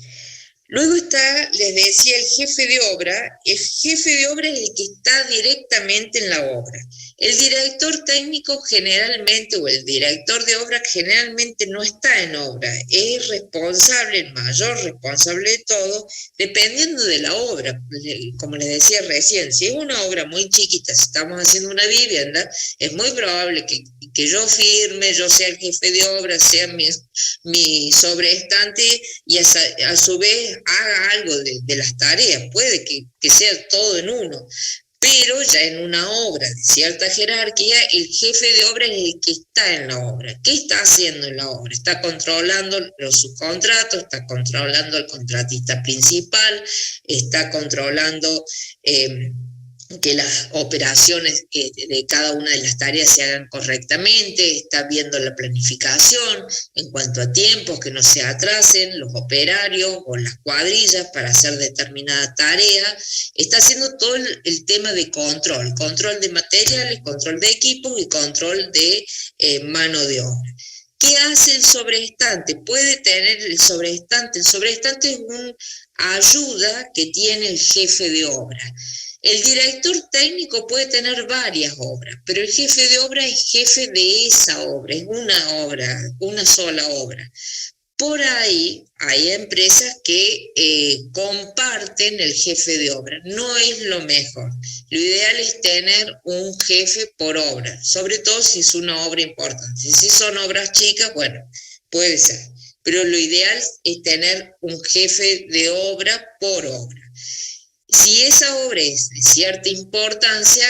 Luego está, les decía, el jefe de obra. El jefe de obra es el que está directamente en la obra. El director técnico generalmente, o el director de obra generalmente no está en obra. Es responsable, el mayor responsable de todo, dependiendo de la obra. Como les decía recién, si es una obra muy chiquita, si estamos haciendo una vivienda, es muy probable que yo firme, yo sea el jefe de obra, sea mi sobreestante y a su vez haga algo de las tareas. Puede que sea todo en uno. Pero ya en una obra de cierta jerarquía, el jefe de obra es el que está en la obra. ¿Qué está haciendo en la obra? Está controlando los subcontratos, está controlando al contratista principal, está controlando que las operaciones de cada una de las tareas se hagan correctamente, está viendo la planificación en cuanto a tiempos, que no se atrasen los operarios o las cuadrillas para hacer determinada tarea, está haciendo todo el tema de control de materiales, control de equipos y control de mano de obra. ¿Qué hace el sobreestante? Puede tener el sobreestante es una ayuda que tiene el jefe de obra. El director técnico puede tener varias obras, pero el jefe de obra es jefe de esa obra, es una sola obra. Por ahí hay empresas que comparten el jefe de obra. No es lo mejor. Lo ideal es tener un jefe por obra, sobre todo si es una obra importante. Si son obras chicas, bueno, puede ser. Pero lo ideal es tener un jefe de obra por obra. Si esa obra es de cierta importancia,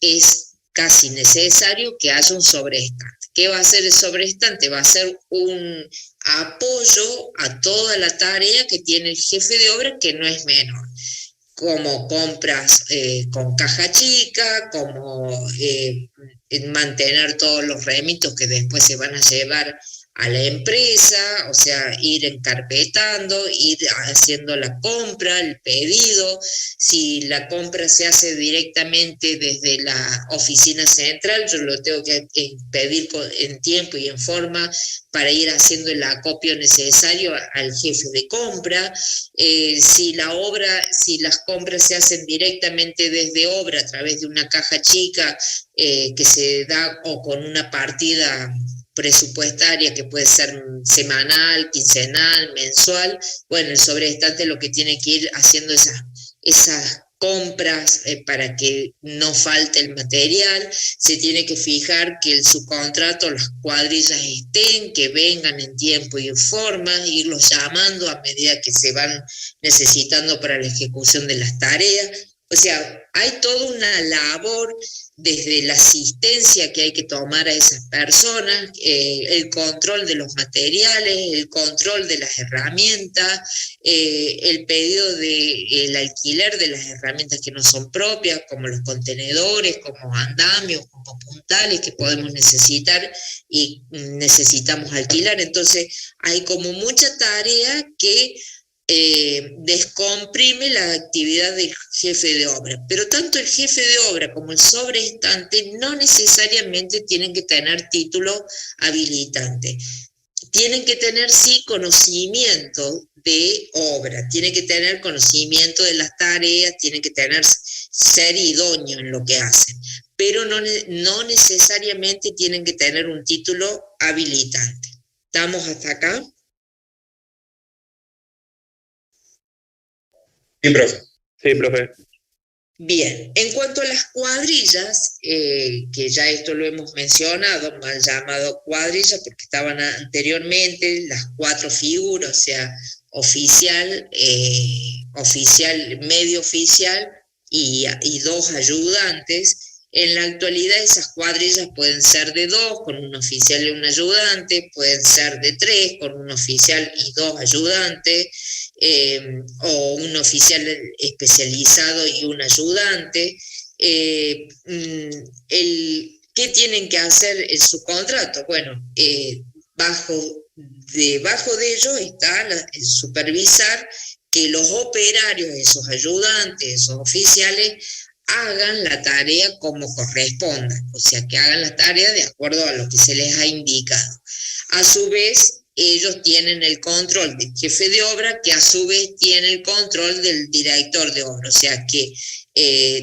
es casi necesario que haya un sobreestante. ¿Qué va a hacer el sobreestante? Va a ser un apoyo a toda la tarea que tiene el jefe de obra, que no es menor, como compras con caja chica, como mantener todos los remitos que después se van a llevar a la empresa, o sea, ir encarpetando, ir haciendo la compra, el pedido. Si la compra se hace directamente desde la oficina central, yo lo tengo que pedir en tiempo y en forma para ir haciendo el acopio necesario al jefe de compra. Si las compras se hacen directamente desde obra a través de una caja chica que se da o con una partida presupuestaria que puede ser semanal, quincenal, mensual, bueno, el sobreestante lo que tiene que ir haciendo esas compras para que no falte el material, se tiene que fijar que el subcontrato, las cuadrillas estén, que vengan en tiempo y en forma, irlos llamando a medida que se van necesitando para la ejecución de las tareas. O sea, hay toda una labor desde la asistencia que hay que tomar a esas personas, el control de los materiales, el control de las herramientas, el pedido del alquiler de las herramientas que no son propias, como los contenedores, como andamios, como puntales que podemos necesitar y necesitamos alquilar. Entonces, hay como mucha tarea que descomprime la actividad del jefe de obra, pero tanto el jefe de obra como el sobrestante no necesariamente tienen que tener título habilitante. Tienen que tener sí conocimiento de obra, tienen que tener conocimiento de las tareas, tienen que ser idóneo en lo que hacen, pero no necesariamente tienen que tener un título habilitante. ¿Estamos hasta acá? Sí, profe. Sí, profe. Bien, en cuanto a las cuadrillas, que ya esto lo hemos mencionado, mal llamado cuadrillas porque estaban anteriormente las 4 figuras, o sea, oficial, medio oficial y 2 ayudantes. En la actualidad esas cuadrillas pueden ser de 2, con un oficial y un ayudante, pueden ser de 3, con un oficial y 2 ayudantes, o un oficial especializado y un ayudante. ¿Qué tienen que hacer en su contrato? Bueno, debajo de ello está el supervisar que los operarios, esos ayudantes, esos oficiales, hagan la tarea como corresponda, o sea, que hagan la tarea de acuerdo a lo que se les ha indicado. A su vez, ellos tienen el control del jefe de obra, que a su vez tiene el control del director de obra, o sea que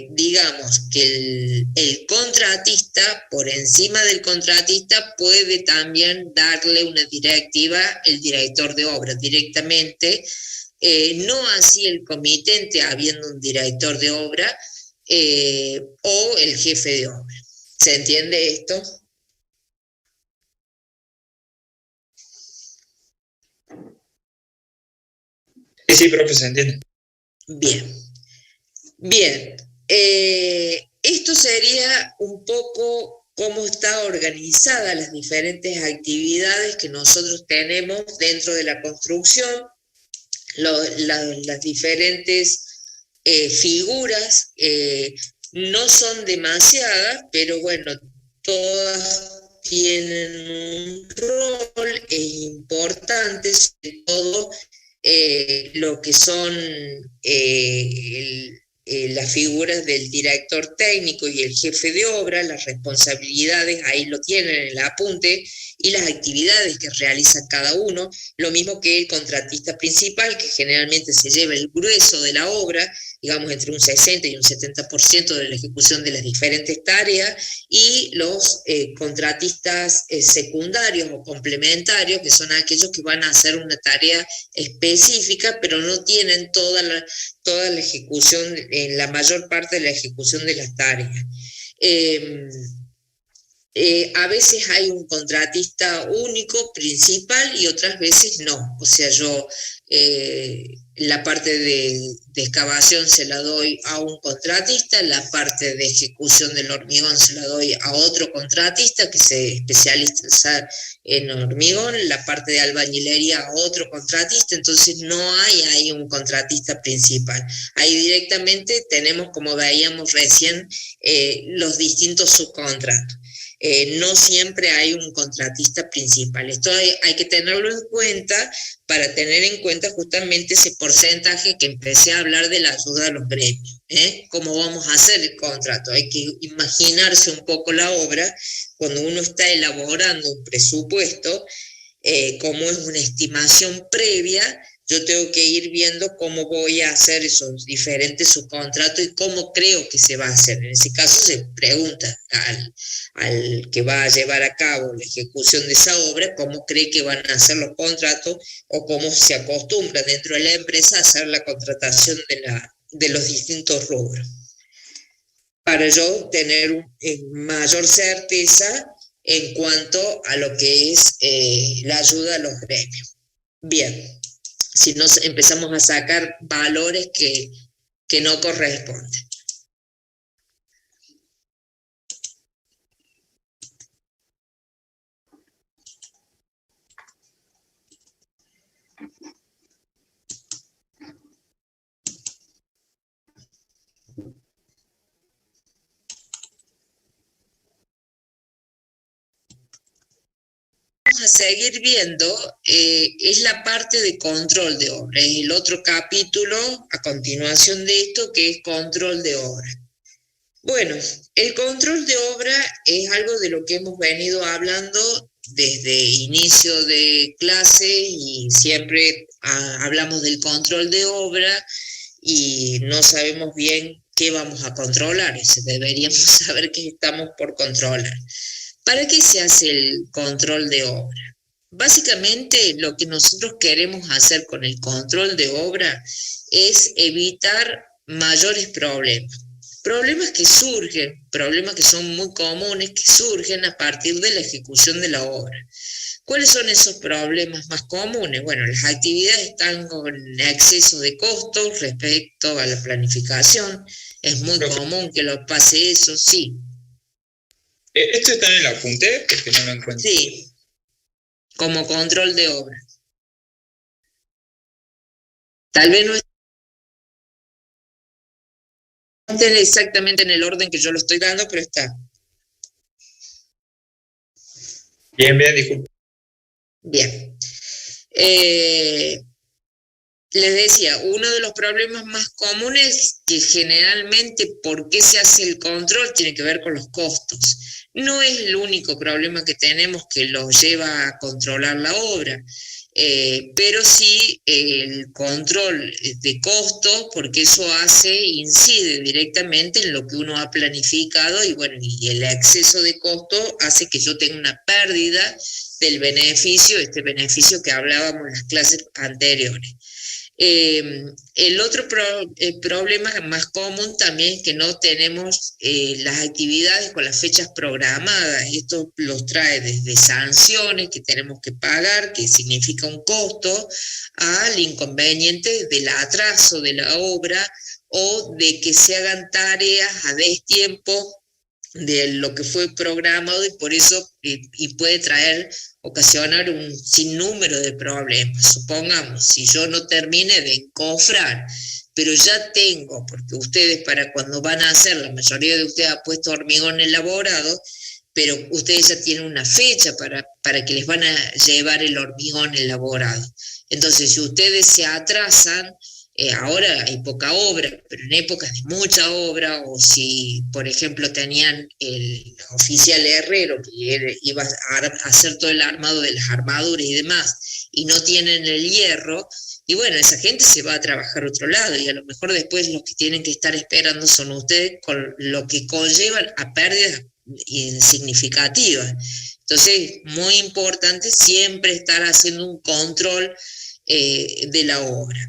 digamos que el contratista, por encima del contratista, puede también darle una directiva el director de obra directamente, no así el comitente, habiendo un director de obra, o el jefe de obra. ¿Se entiende esto? Sí, profe, se entiende. Bien. Esto sería un poco cómo está organizada las diferentes actividades que nosotros tenemos dentro de la construcción, las diferentes figuras, no son demasiadas, pero bueno, todas tienen un rol importante, sobre todo lo que son las figuras del director técnico y el jefe de obra, las responsabilidades, ahí lo tienen en el apunte, y las actividades que realiza cada uno, lo mismo que el contratista principal, que generalmente se lleva el grueso de la obra, digamos entre un 60 y un 70% de la ejecución de las diferentes tareas, y los contratistas secundarios o complementarios, que son aquellos que van a hacer una tarea específica, pero no tienen toda la ejecución, en la mayor parte de la ejecución de las tareas. A veces hay un contratista único, principal, y otras veces no. O sea, yo la parte de excavación se la doy a un contratista, la parte de ejecución del hormigón se la doy a otro contratista que se especializa en hormigón, la parte de albañilería a otro contratista. Entonces no hay ahí un contratista principal. Ahí directamente tenemos, como veíamos recién, los distintos subcontratos. No siempre hay un contratista principal. Esto hay que tenerlo en cuenta para tener en cuenta justamente ese porcentaje que empecé a hablar de la ayuda a los gremios. ¿Cómo vamos a hacer el contrato? Hay que imaginarse un poco la obra cuando uno está elaborando un presupuesto, como es una estimación previa. Yo tengo que ir viendo cómo voy a hacer esos diferentes subcontratos y cómo creo que se va a hacer. En ese caso se pregunta al que va a llevar a cabo la ejecución de esa obra cómo cree que van a hacer los contratos o cómo se acostumbra dentro de la empresa a hacer la contratación de los distintos rubros, para yo tener mayor certeza en cuanto a lo que es la ayuda a los gremios. Bien, si nos empezamos a sacar valores que no corresponden. A seguir viendo es la parte de control de obra, es el otro capítulo a continuación de esto, que es control de obra. Bueno, el control de obra es algo de lo que hemos venido hablando desde inicio de clase y siempre hablamos del control de obra y no sabemos bien qué vamos a controlar, deberíamos saber qué estamos por controlar. ¿Para qué se hace el control de obra? Básicamente lo que nosotros queremos hacer con el control de obra es evitar mayores problemas. Problemas que surgen, problemas que son muy comunes, que surgen a partir de la ejecución de la obra. ¿Cuáles son esos problemas más comunes? Bueno, las actividades están con exceso de costos respecto a la planificación. Es muy común que lo pase eso, sí. ¿Esto está en el apunte? Porque no lo encuentro. Sí, como control de obra. Tal vez no esté exactamente en el orden que yo lo estoy dando, pero está. Bien, disculpe. Bien. Les decía, uno de los problemas más comunes que generalmente, ¿por qué se hace el control? Tiene que ver con los costos. No es el único problema que tenemos que los lleva a controlar la obra, pero sí el control de costos, porque eso incide directamente en lo que uno ha planificado y bueno, y el exceso de costo hace que yo tenga una pérdida del beneficio, este beneficio que hablábamos en las clases anteriores. El otro problema más común también es que no tenemos las actividades con las fechas programadas. Esto los trae desde sanciones que tenemos que pagar, que significa un costo, al inconveniente del atraso de la obra o de que se hagan tareas a destiempo de lo que fue programado y por eso y puede ocasionar un sinnúmero de problemas. Supongamos, si yo no terminé de encofrar, pero ya tengo, porque ustedes para cuando van a hacer, la mayoría de ustedes ha puesto hormigón elaborado, pero ustedes ya tienen una fecha para que les van a llevar el hormigón elaborado. Entonces, si ustedes se atrasan, ahora hay poca obra, pero en épocas de mucha obra, o si, por ejemplo, tenían el oficial herrero que iba a hacer todo el armado de las armaduras y demás, y no tienen el hierro, y bueno, esa gente se va a trabajar a otro lado, y a lo mejor después los que tienen que estar esperando son ustedes, con lo que conllevan a pérdidas significativas. Entonces, muy importante siempre estar haciendo un control de la obra.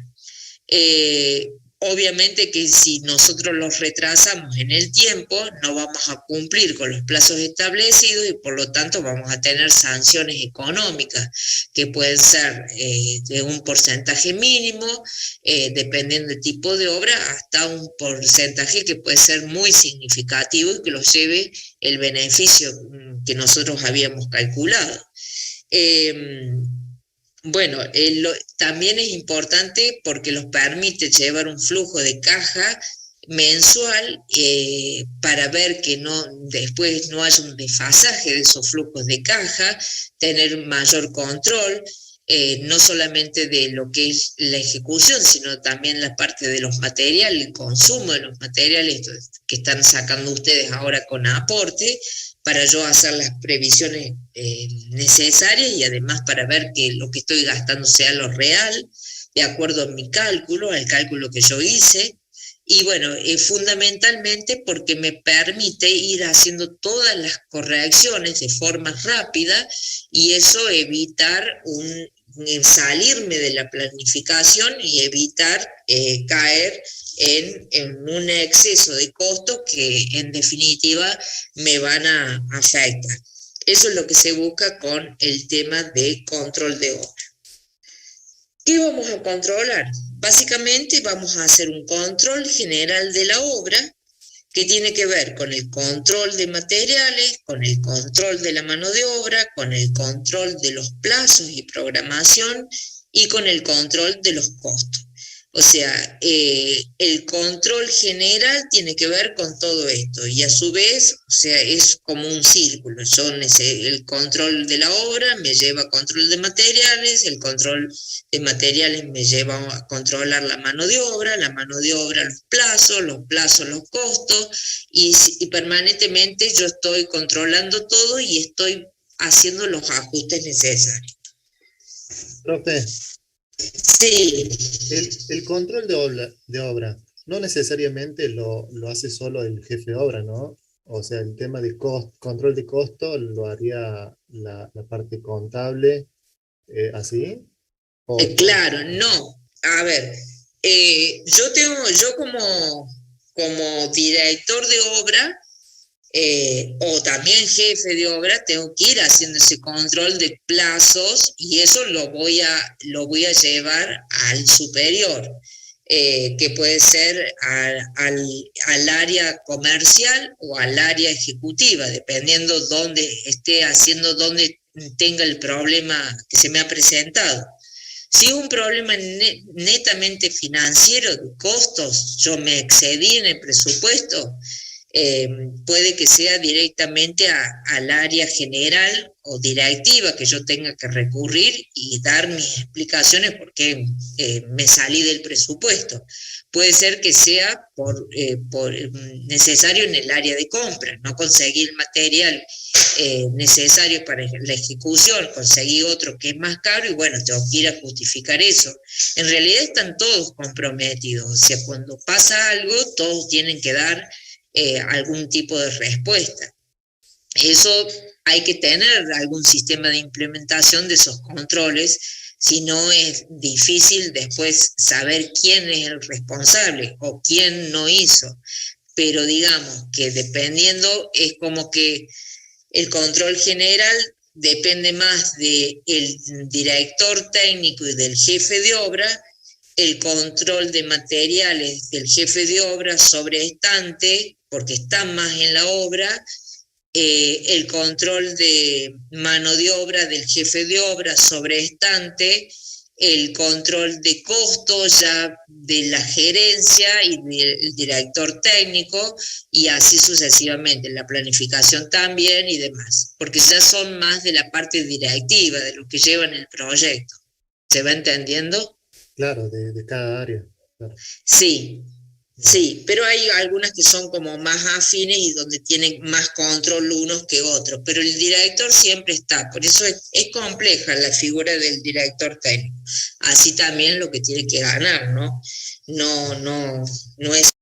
Obviamente que si nosotros los retrasamos en el tiempo, no vamos a cumplir con los plazos establecidos y por lo tanto vamos a tener sanciones económicas que pueden ser de un porcentaje mínimo, dependiendo del tipo de obra, hasta un porcentaje que puede ser muy significativo y que los lleve el beneficio que nosotros habíamos calculado. Bueno, también es importante porque los permite llevar un flujo de caja mensual para ver que después no haya un desfasaje de esos flujos de caja, tener mayor control, no solamente de lo que es la ejecución, sino también la parte de los materiales, el consumo de los materiales que están sacando ustedes ahora con aporte, para yo hacer las previsiones necesarias y además para ver que lo que estoy gastando sea lo real, de acuerdo a mi cálculo, al cálculo que yo hice. Y bueno, fundamentalmente porque me permite ir haciendo todas las correcciones de forma rápida y eso evitar salirme de la planificación y evitar caer en un exceso de costos que en definitiva me van a afectar. Eso es lo que se busca con el tema de control de obra. ¿Qué vamos a controlar? Básicamente vamos a hacer un control general de la obra que tiene que ver con el control de materiales, con el control de la mano de obra, con el control de los plazos y programación y con el control de los costos. O sea, el control general tiene que ver con todo esto y a su vez, o sea, es como un círculo. El control de la obra me lleva a control de materiales, el control de materiales me lleva a controlar la mano de obra los plazos, los costos y permanentemente yo estoy controlando todo y estoy haciendo los ajustes necesarios. Profe, Sí. el control de obra no necesariamente lo hace solo el jefe de obra, ¿no? O sea, el tema de control de costo lo haría la parte contable, ¿así? Claro, no. A ver, yo como director de obra o también jefe de obra, tengo que ir haciendo ese control de plazos y eso lo voy a llevar al superior, que puede ser al área comercial o al área ejecutiva, dependiendo dónde esté haciendo, dónde tenga el problema que se me ha presentado. Si es un problema netamente financiero, de costos, yo me excedí en el presupuesto, puede que sea directamente al área general o directiva que yo tenga que recurrir y dar mis explicaciones porque me salí del presupuesto. Puede ser que sea por necesario en el área de compra, no conseguir el material necesario para la ejecución, conseguí otro que es más caro y bueno, tengo que ir a justificar eso. En realidad están todos comprometidos, o sea, cuando pasa algo, todos tienen que dar algún tipo de respuesta. Eso hay que tener algún sistema de implementación de esos controles, si no es difícil después saber quién es el responsable o quién no hizo. Pero digamos que dependiendo, es como que el control general depende más del director técnico y del jefe de obra, el control de materiales del jefe de obra sobre estante, porque está más en la obra, el control de mano de obra del jefe de obra sobre estante, el control de costos ya de la gerencia y del director técnico, y así sucesivamente, la planificación también y demás, porque ya son más de la parte directiva, de lo que llevan el proyecto. ¿Se va entendiendo? Claro, de cada área. Claro. Sí, sí, pero hay algunas que son como más afines y donde tienen más control unos que otros, pero el director siempre está, por eso es compleja la figura del director técnico. Así también lo que tiene que ganar, ¿no? No es